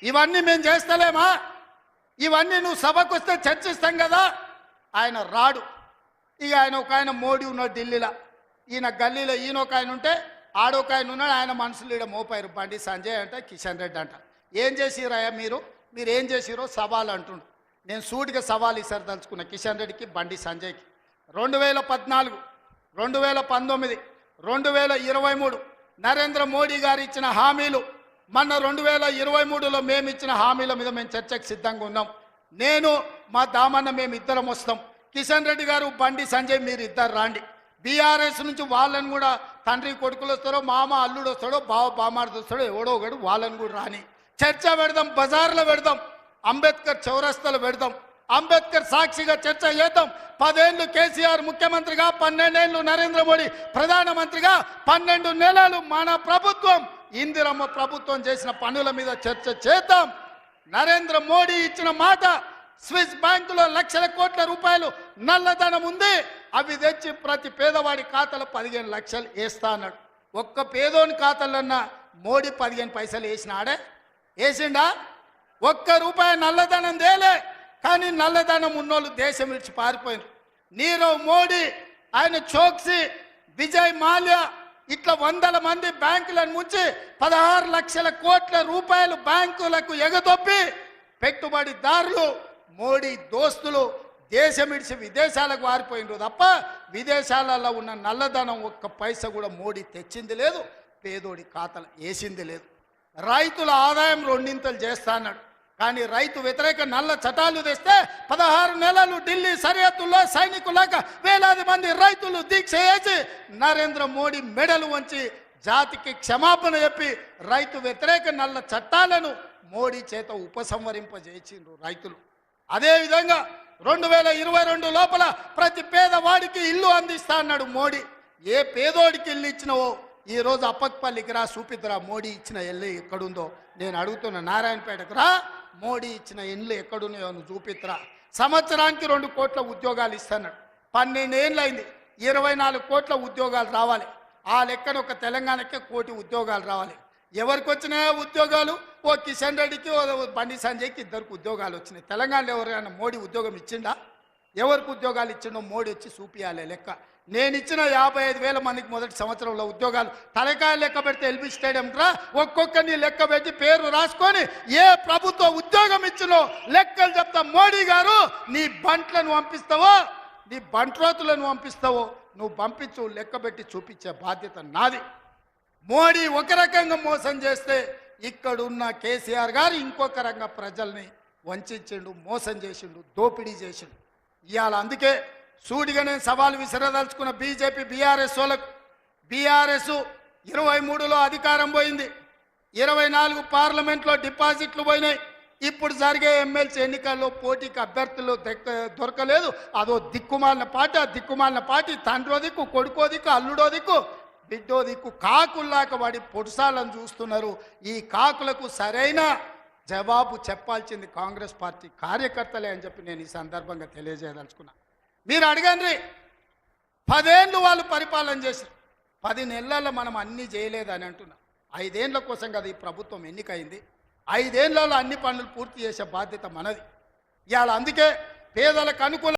ఇవన్నీ మేము చేస్తలేమా? ఇవన్నీ నువ్వు సభకు వస్తే చర్చిస్తాం కదా. ఆయన రాడు. ఇక ఆయన మోడీ ఉన్నాడు ఢిల్లీలో, ఈయన గల్లీలో ఈయన ఒక ఆయన ఉంటే ఆడొక ఆయన ఉన్నాడు. ఆయన మనుషులు ఈడ మోపారు, బండి సంజయ్ అంట, కిషన్ రెడ్డి అంట. ఏం చేసిరయ్యా మీరు ఏం చేసిరో సవాల్ అంటుండు. నేను సూటిగా సవాల్ ఇసరదలుచుకున్నా కిషన్ రెడ్డికి, బండి సంజయ్కి. 2014, 2019, 2023 నరేంద్ర మోడీ గారు ఇచ్చిన హామీలు, మొన్న 2023లో మేము ఇచ్చిన హామీల మీద మేము చర్చకు సిద్ధంగా ఉన్నాం. నేను మా దామన్న మేము ఇద్దరం వస్తాం. కిషన్ రెడ్డి గారు, బండి సంజయ్ మీరు ఇద్దరు రాండి. బీఆర్ఎస్ నుంచి వాళ్ళని కూడా తండ్రి కొడుకులు వస్తారో, మామ అల్లుడు వస్తాడో, బావ బామార్ది వస్తాడో, ఎవడో ఒకడు వాళ్ళని కూడా రాని. చర్చ పెడదాం, బజార్లో పెడదాం, అంబేద్కర్ చౌరస్తాలో పెడదాం, అంబేద్కర్ సాక్షిగా చర్చ చేద్దాం. 10 ఏళ్ళు కేసీఆర్ ముఖ్యమంత్రిగా, 12 ఏళ్ళు నరేంద్ర మోడీ ప్రధానమంత్రిగా, 12 నెలలు మన ప్రభుత్వం ఇందిరమ్మ ప్రభుత్వం చేసిన పనుల మీద చర్చ చేద్దాం. నరేంద్ర మోడీ ఇచ్చిన మాట, స్విస్ బ్యాంకులో లక్షల కోట్ల రూపాయలు నల్లధనం ఉంది, అవి తెచ్చి ప్రతి పేదవాడి ఖాతాలో 15 లక్షలు వేస్తా అన్నాడు. ఒక్క పేదోని ఖాతాలన్నా మోడీ 15 పైసలు వేసినాడే? వేసిండా? ఒక్క రూపాయి నల్లధనం తేలే. కానీ నల్లధనం ఉన్నోళ్ళు దేశం విడిచి పారిపోయినారు. నీరవ్ మోడీ, ఆయన చోక్సీ, విజయ్ మాల్యా, ఇట్లా 100 మంది బ్యాంకులను ముంచి 16 లక్షల కోట్ల రూపాయలు బ్యాంకులకు ఎగదొప్పి పెట్టుబడిదారులు, మోడీ దోస్తులు దేశం విడిచి విదేశాలకు పారిపోయినారు తప్ప విదేశాలలో ఉన్న నల్లధనం ఒక్క పైసా కూడా మోడీ తెచ్చింది లేదు, పేదోడి ఖాతాలు వేసింది లేదు. రైతుల ఆదాయం 2 చేస్తా అన్నాడు. కానీ రైతు వ్యతిరేక నల్ల చట్టాలు తెస్తే 16 నెలలు ఢిల్లీ సరిహద్దుల్లో సైనికులాగా వేలాది మంది రైతులు దీక్ష చేసి నరేంద్ర మోడీ మెడలు వంచి జాతికి క్షమాపణ చెప్పి రైతు వ్యతిరేక నల్ల చట్టాలను మోడీ చేత ఉపసంహరింపజేసిండ్రు రైతులు. అదేవిధంగా 2022 లోపల ప్రతి పేదవాడికి ఇల్లు అందిస్తా అన్నాడు మోడీ. ఏ పేదోడికి ఇల్లు ఇచ్చినవో ఈరోజు అప్పక్పల్లికి రా, చూపిద్దురా మోడీ ఇచ్చిన ఇల్లు ఎక్కడుందో. నేను అడుగుతున్నా, నారాయణపేటకు రా, మోడీ ఇచ్చిన ఇల్లు ఎక్కడున్నాయో నువ్వు చూపిద్దురా. సంవత్సరానికి 2 కోట్ల ఉద్యోగాలు ఇస్తున్నాడు. 12 ఏళ్ళు అయింది, 24 కోట్ల ఉద్యోగాలు రావాలి. ఆ లెక్కన ఒక తెలంగాణకే 1 కోటి ఉద్యోగాలు రావాలి. ఎవరికి వచ్చినాయో ఉద్యోగాలు? ఓ కిషన్ రెడ్డికి, ఓ బండి సంజయ్కి, 2 ఉద్యోగాలు వచ్చినాయి. తెలంగాణలో ఎవరైనా మోడీ ఉద్యోగం ఇచ్చిండా? ఎవరికి ఉద్యోగాలు ఇచ్చిండో మోడీ వచ్చి చూపియాలి లెక్క. నేను ఇచ్చిన 55,000 మందికి మొదటి సంవత్సరంలో ఉద్యోగాలు తలకాయ లెక్క పెడితే ఎల్బీ స్టేడియం రా, ఒక్కొక్కరిని లెక్క పెట్టి పేరు రాసుకొని ఏ ప్రభుత్వ ఉద్యోగం ఇచ్చినో లెక్కలు చెప్తా. మోడీ గారు, నీ బంట్లను పంపిస్తావో, నీ బంట్రోతులను పంపిస్తావో నువ్వు పంపించు, లెక్క పెట్టి చూపించే బాధ్యత నాది. మోడీ ఒక రకంగా మోసం చేస్తే ఇక్కడున్న కేసీఆర్ గారు ఇంకొక రకంగా ప్రజల్ని వంచిండు, మోసం చేసిండు, దోపిడీ చేసిండు. ఇవాళ అందుకే సూటిగా నేను సవాలు విసిరదలుచుకున్న బీజేపీ బీఆర్ఎస్ వాళ్ళకు. బీఆర్ఎస్ 23లో అధికారం పోయింది, 24 పార్లమెంట్లో డిపాజిట్లు పోయినాయి. ఇప్పుడు జరిగే ఎమ్మెల్సీ ఎన్నికల్లో పోటీకి అభ్యర్థులు దొరకలేదు. అదో దిక్కుమాలిన పార్టీ. ఆ దిక్కుమాలిన పార్టీ తండ్రో దిక్కు, కొడుకో దిక్కు, అల్లుడో దిక్కు, బిడ్డో దిక్కు కాకుల్లాక వాడి పొడుసాలను చూస్తున్నారు. ఈ కాకులకు సరైన జవాబు చెప్పాల్సింది కాంగ్రెస్ పార్టీ కార్యకర్తలే అని చెప్పి నేను ఈ సందర్భంగా తెలియజేయదలుచుకున్నా. మీరు అడగండి, 10 ఏళ్ళు వాళ్ళు పరిపాలన చేశారు, 10 నెలల్లో మనం అన్నీ చేయలేదని అంటున్నాం. 5 ఏళ్ళ కోసం కదా ఈ ప్రభుత్వం ఎన్నికైంది. 5 ఏళ్లలో అన్ని పనులు పూర్తి చేసే బాధ్యత మనది. ఇవాళ అందుకే పేదలకు అనుకూల